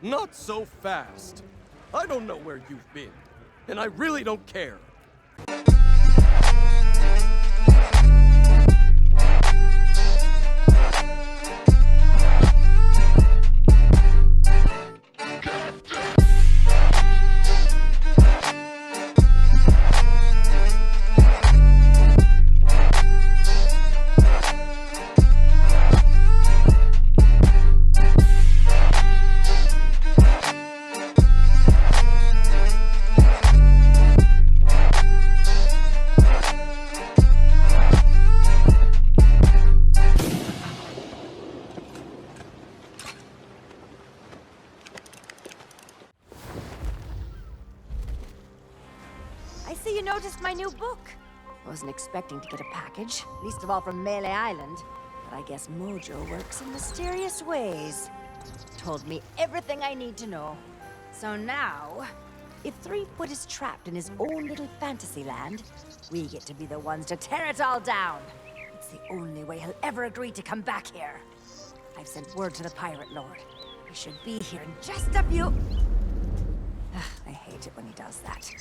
Not so fast. I don't know where you've been, and I really don't care. I see you noticed my new book. Wasn't expecting to get a package, least of all from Melee Island. But I guess Mojo works in mysterious ways. Told me everything I need to know. So now, if Threepwood is trapped in his own little fantasy land, we get to be the ones to tear it all down. It's the only way he'll ever agree to come back here. I've sent word to the Pirate Lord. He should be here in just a few... I hate it when he does that.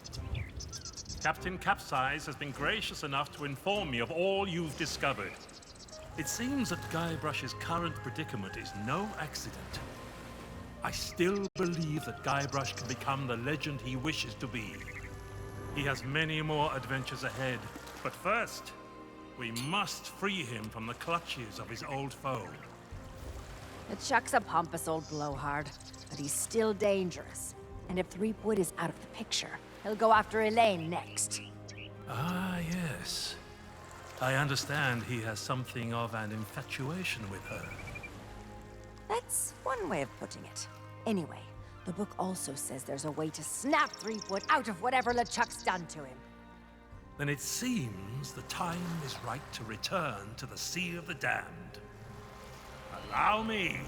Captain Capsize has been gracious enough to inform me of all you've discovered. It seems that Guybrush's current predicament is no accident. I still believe that Guybrush can become the legend he wishes to be. He has many more adventures ahead, but first, we must free him from the clutches of his old foe. LeChuck's a pompous old blowhard, but he's still dangerous. And if Threepwood is out of the picture, he'll go after Elaine next. Ah, yes. I understand he has something of an infatuation with her. That's one way of putting it. Anyway, the book also says there's a way to snap Threepwood out of whatever LeChuck's done to him. Then it seems the time is right to return to the Sea of the Damned. Allow me.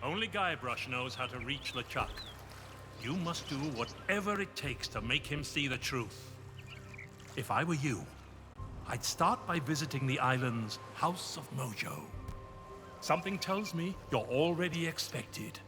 Only Guybrush knows how to reach LeChuck. You must do whatever it takes to make him see the truth. If I were you, I'd start by visiting the island's House of Mojo. Something tells me you're already expected.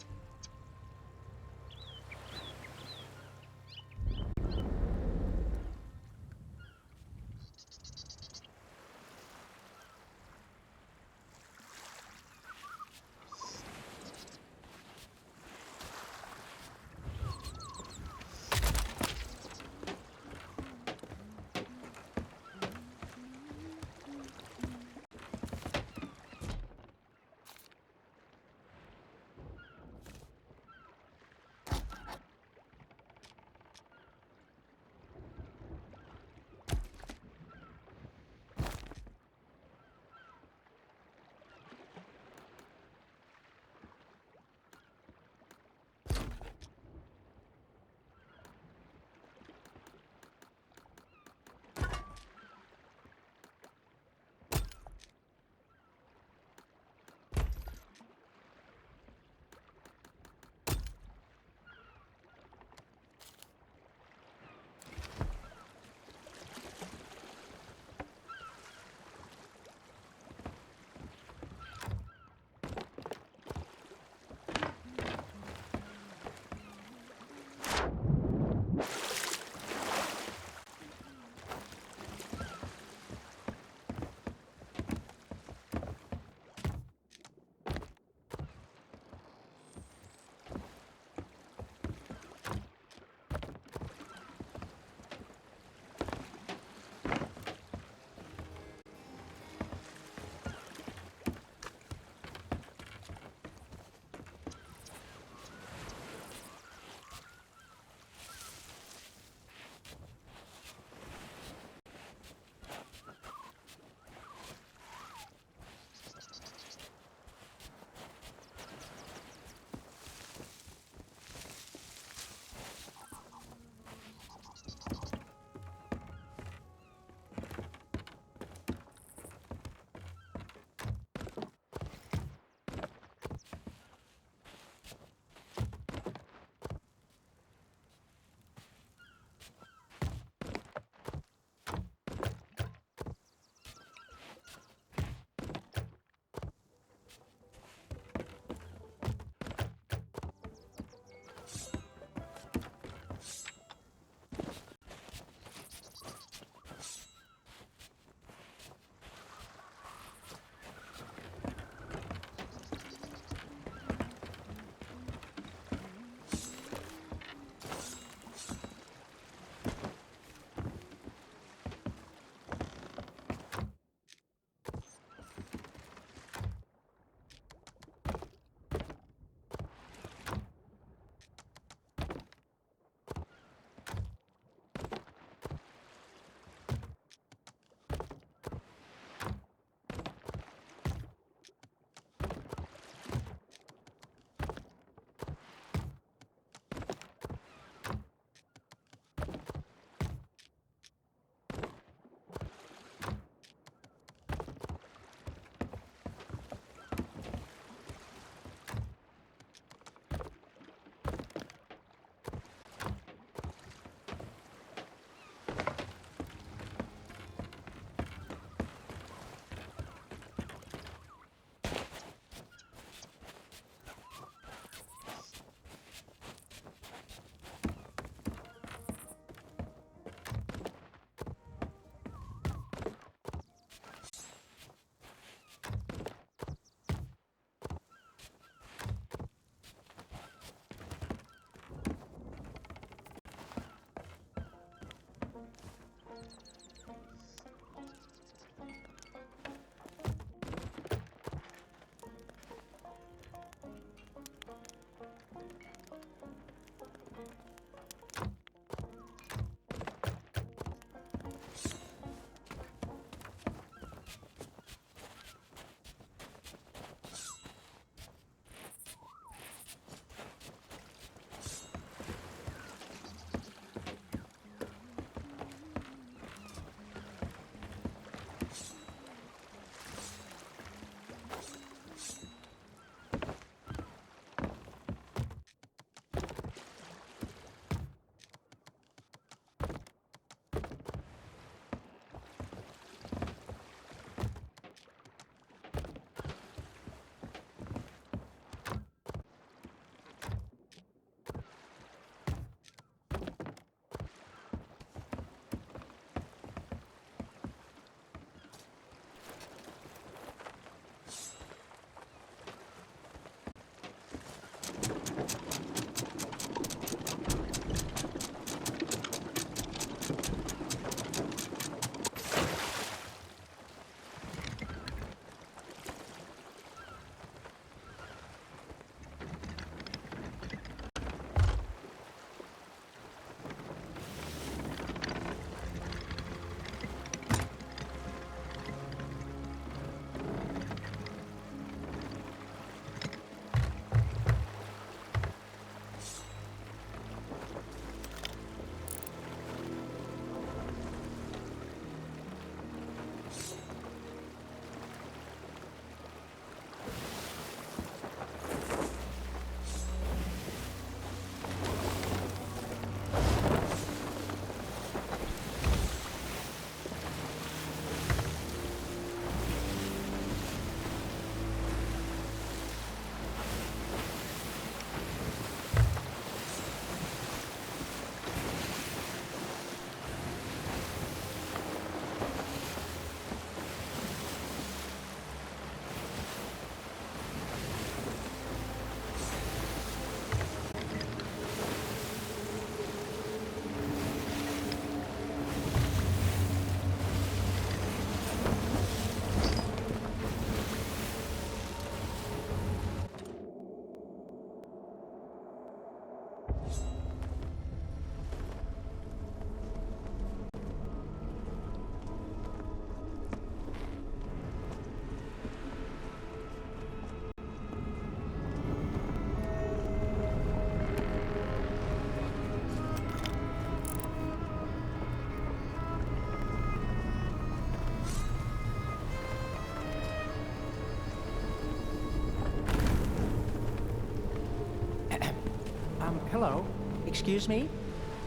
hello. Excuse me?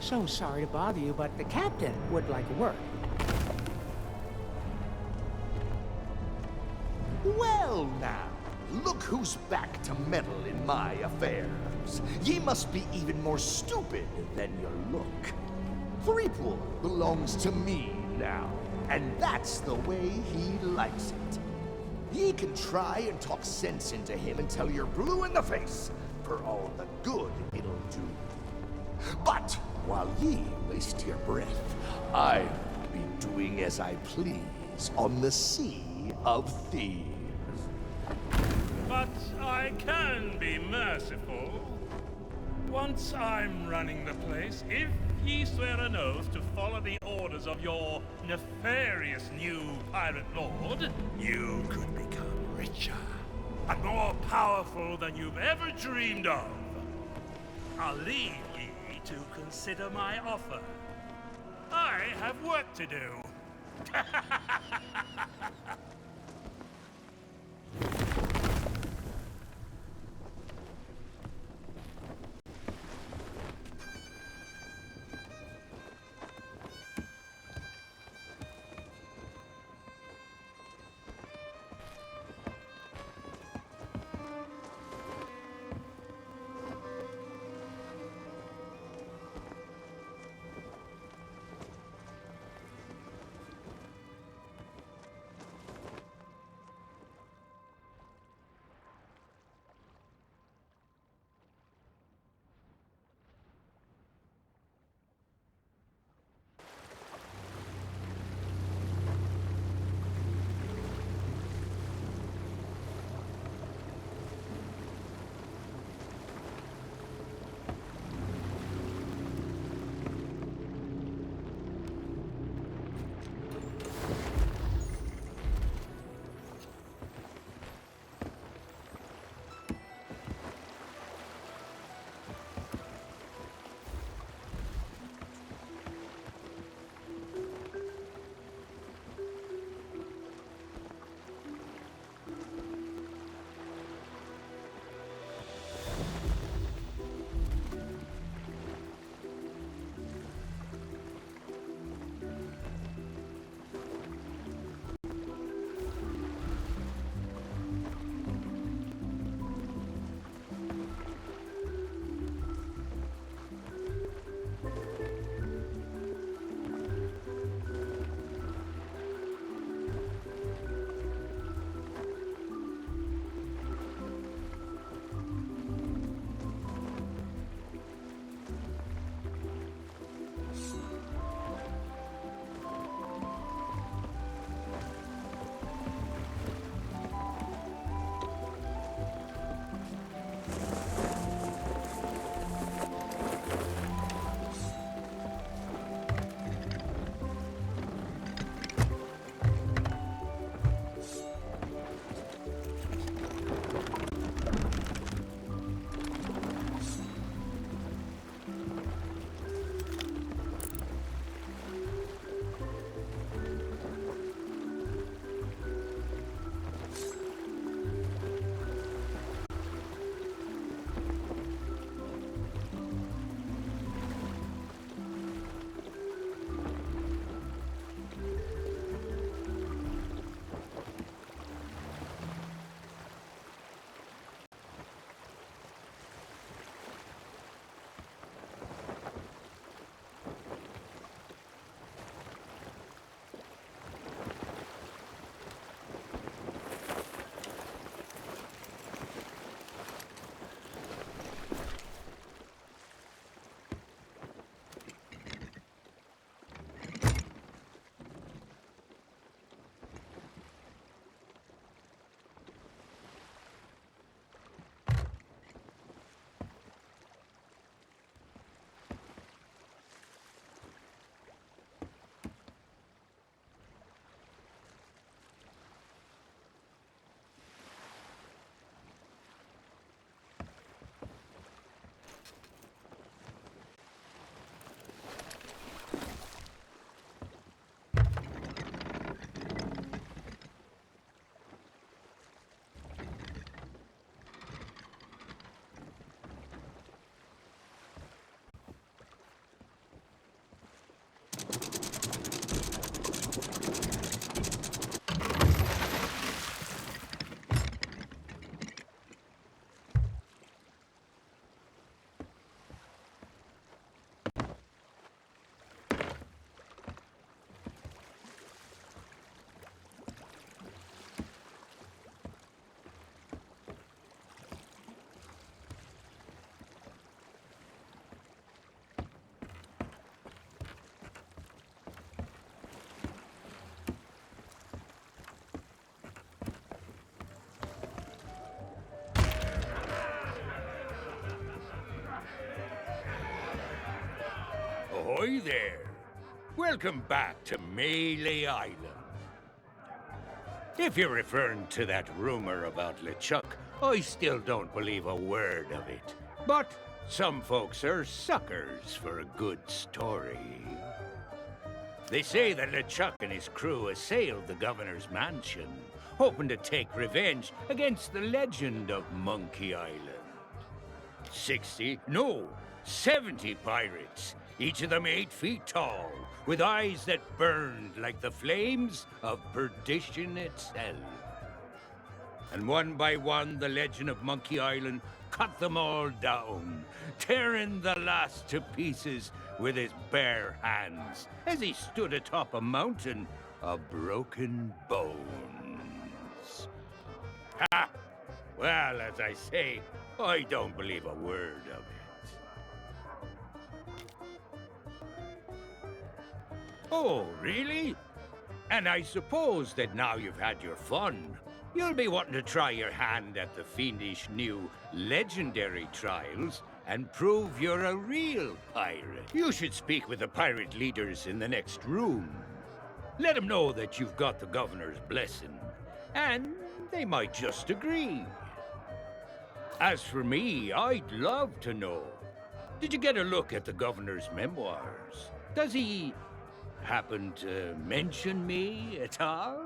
So sorry to bother you, but the captain would like a word. Well now, look who's back to meddle in my affairs. Ye must be even more stupid than you look. Threepwood belongs to me now, and that's the way he likes it. Ye can try and talk sense into him until you're blue in the face, for all the good it'll do. But while ye waste your breath, I'll be doing as I please on the Sea of Thieves. But I can be merciful. Once I'm running the place, if ye swear an oath to follow the orders of your nefarious new pirate lord, you could become richer and more powerful than you've ever dreamed of. I'll leave ye to consider my offer. I have work to do. Ahoy there! Welcome back to Melee Island. If you're referring to that rumor about LeChuck, I still don't believe a word of it. But some folks are suckers for a good story. They say that LeChuck and his crew assailed the governor's mansion, hoping to take revenge against the legend of Monkey Island. 60, no, 70 pirates, each of them 8 feet tall, with eyes that burned like the flames of perdition itself. And one by one, the legend of Monkey Island cut them all down, tearing the last to pieces with his bare hands as he stood atop a mountain of broken bones. Ha! Well, as I say, I don't believe a word of it. Oh, really? And I suppose that now you've had your fun, you'll be wanting to try your hand at the fiendish new legendary trials and prove you're a real pirate. You should speak with the pirate leaders in the next room. Let them know that you've got the governor's blessing, and they might just agree. As for me, I'd love to know. Did you get a look at the governor's memoirs? Does he happen to mention me at all?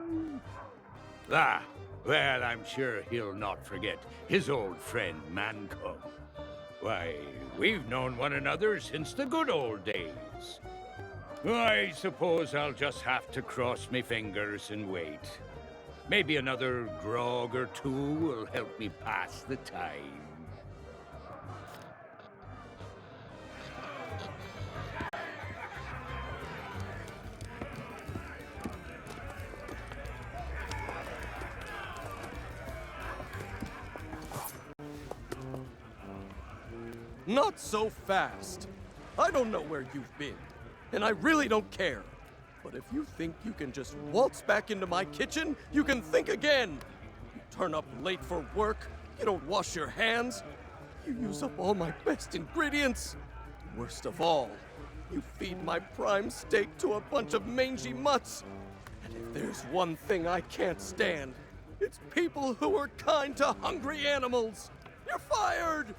Ah, well, I'm sure he'll not forget his old friend Mancom. Why, we've known one another since the good old days. I suppose I'll just have to cross my fingers and wait. Maybe another grog or two will help me pass the time. Not so fast. I don't know where you've been, and I really don't care. But if you think you can just waltz back into my kitchen, you can think again. You turn up late for work, you don't wash your hands, you use up all my best ingredients. Worst of all, you feed my prime steak to a bunch of mangy mutts. And if there's one thing I can't stand, it's people who are kind to hungry animals. You're fired!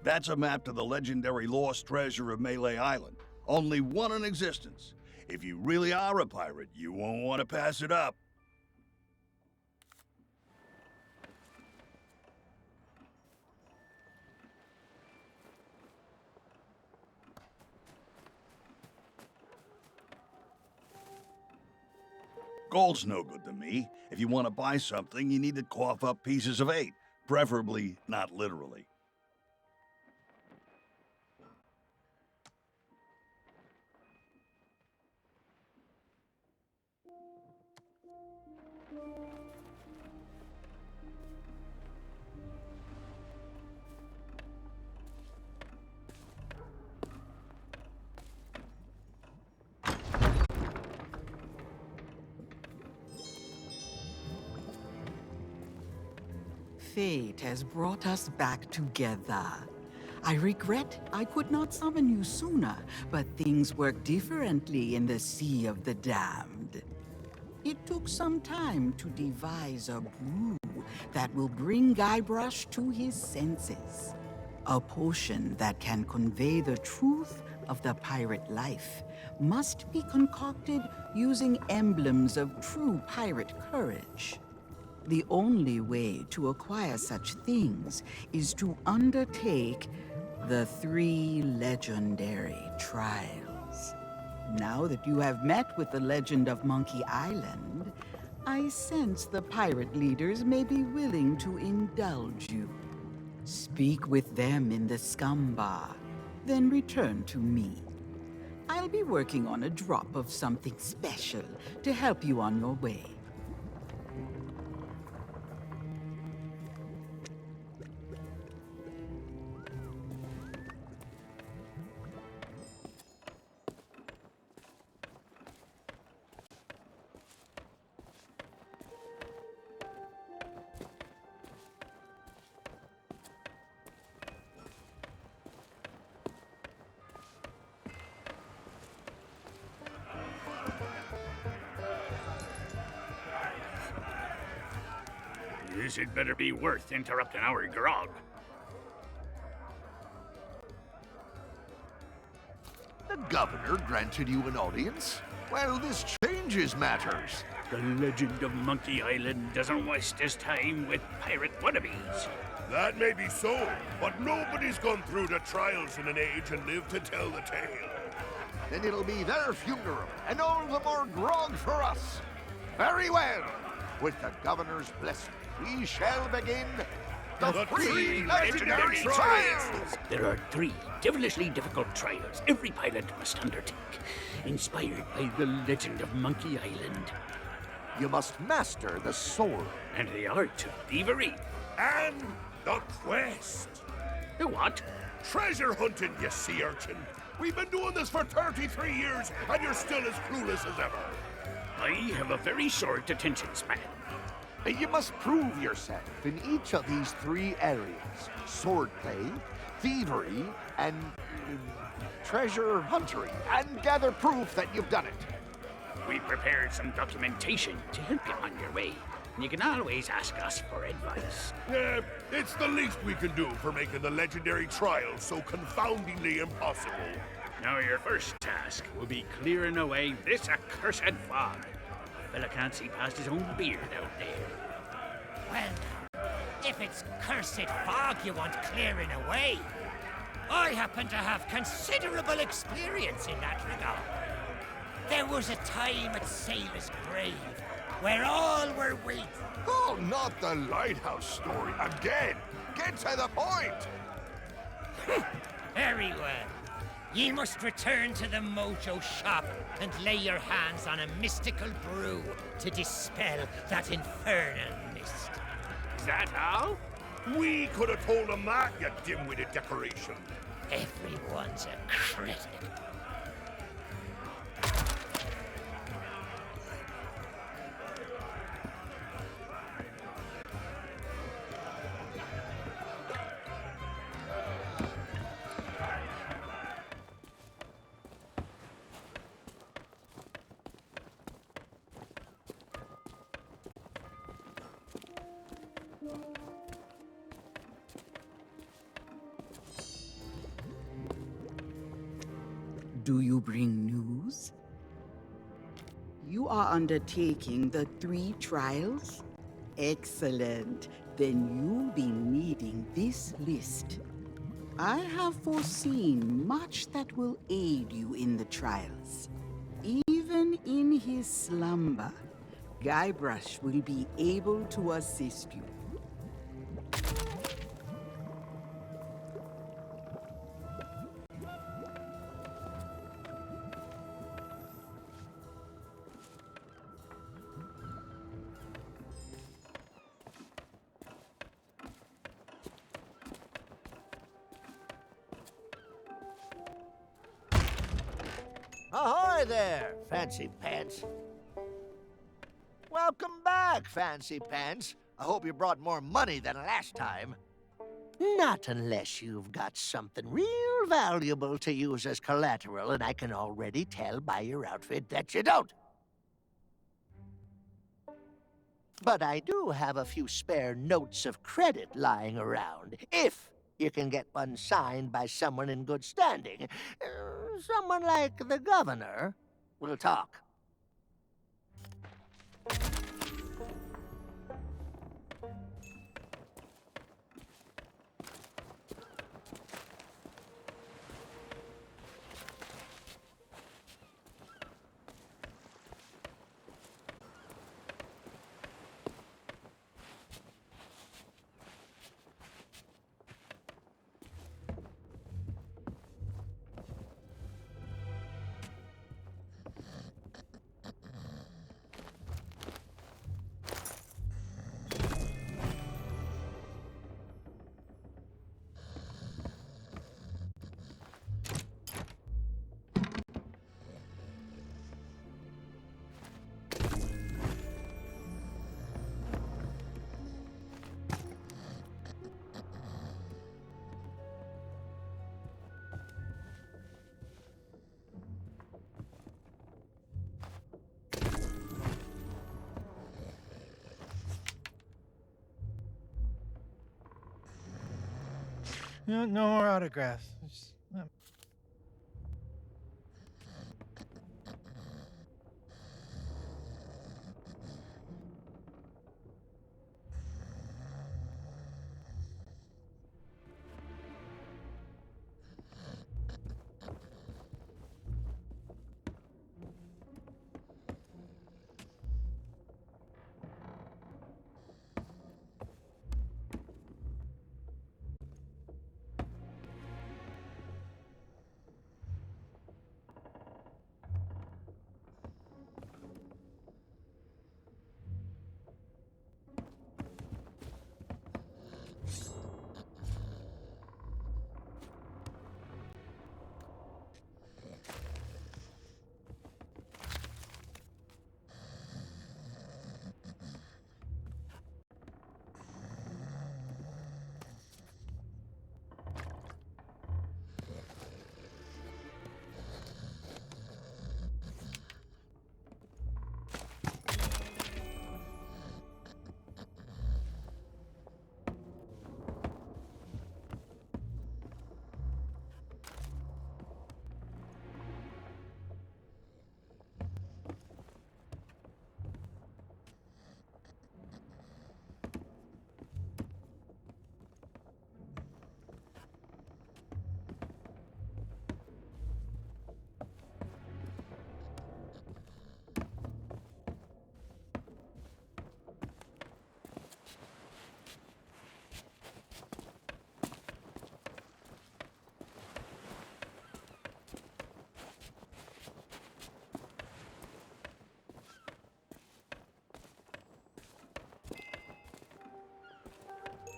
That's a map to the legendary lost treasure of Melee Island. Only one in existence. If you really are a pirate, you won't want to pass it up. Gold's no good to me. If you want to buy something, you need to cough up pieces of 8. Preferably not literally. Fate has brought us back together. I regret I could not summon you sooner, but things work differently in the Sea of the Damned. It took some time to devise a brew that will bring Guybrush to his senses. A potion that can convey the truth of the pirate life must be concocted using emblems of true pirate courage. The only way to acquire such things is to undertake the 3 legendary trials. Now that you have met with the legend of Monkey Island, I sense the pirate leaders may be willing to indulge you. Speak with them in the scum bar, then return to me. I'll be working on a drop of something special to help you on your way. This had better be worth interrupting our grog. The governor granted you an audience? Well, this changes matters. The legend of Monkey Island doesn't waste his time with pirate wannabes. That may be so, but nobody's gone through the trials in an age and lived to tell the tale. Then it'll be their funeral, and all the more grog for us. Very well. With the governor's blessing, we shall begin the three legendary trials! There are 3 devilishly difficult trials every pilot must undertake, inspired by the legend of Monkey Island. You must master the sword. And the art of thievery. And the quest. The what? Treasure hunting, you sea urchin. We've been doing this for 33 years, and you're still as clueless as ever. I have a very short attention span. You must prove yourself in each of these 3 areas. Swordplay, thievery, and treasure hunting, and gather proof that you've done it. We prepared some documentation to help you on your way. You can always ask us for advice. Yeah, it's the least we can do for making the legendary trials so confoundingly impossible. Now your first task will be clearing away this accursed fog. The fella can't see past his own beard out there. Well, if it's cursed fog you want clearing away, I happen to have considerable experience in that regard. There was a time at Sailor's Grave where all were waiting. Oh, not the lighthouse story again. Get to the point. Very well. Ye must return to the Mojo shop and lay your hands on a mystical brew to dispel that infernal mist. Is that all? We could have told him that, you dim-witted decoration. Everyone's a critic. Do you bring news? You are undertaking the 3 trials? Excellent. Then you'll be needing this list. I have foreseen much that will aid you in the trials. Even in his slumber, Guybrush will be able to assist you. Ahoy there, Fancy Pants. Welcome back, Fancy Pants. I hope you brought more money than last time. Not unless you've got something real valuable to use as collateral, and I can already tell by your outfit that you don't. But I do have a few spare notes of credit lying around, if you can get one signed by someone in good standing. Someone like the governor. We'll talk. No, no more autographs.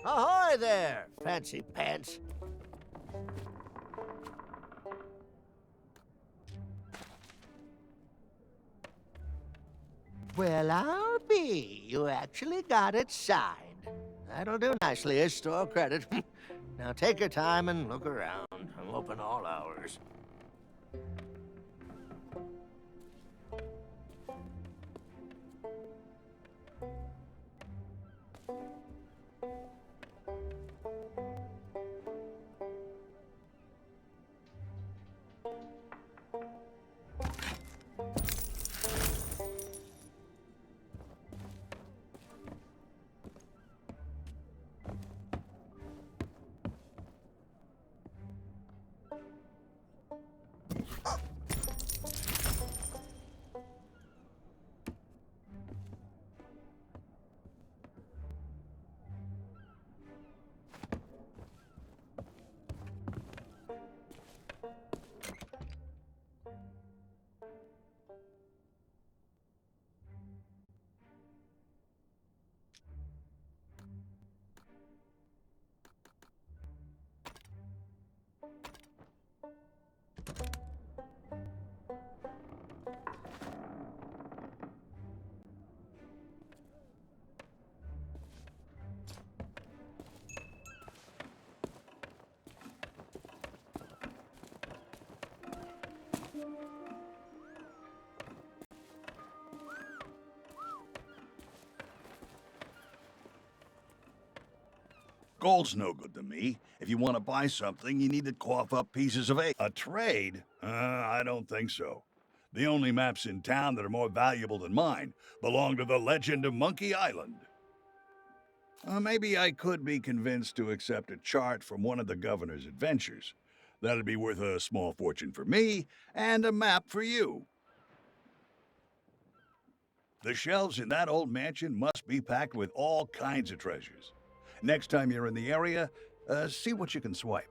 Ahoy there, fancy pants. Well, I'll be. You actually got it signed. That'll do nicely as store credit. Now take your time and look around. I'm open all hours. Gold's no good to me. If you want to buy something, you need to cough up pieces of A trade? I don't think so. The only maps in town that are more valuable than mine belong to the Legend of Monkey Island. Maybe I could be convinced to accept a chart from one of the governor's adventures. That'd be worth a small fortune for me, and a map for you. The shelves in that old mansion must be packed with all kinds of treasures. Next time you're in the area, see what you can swipe.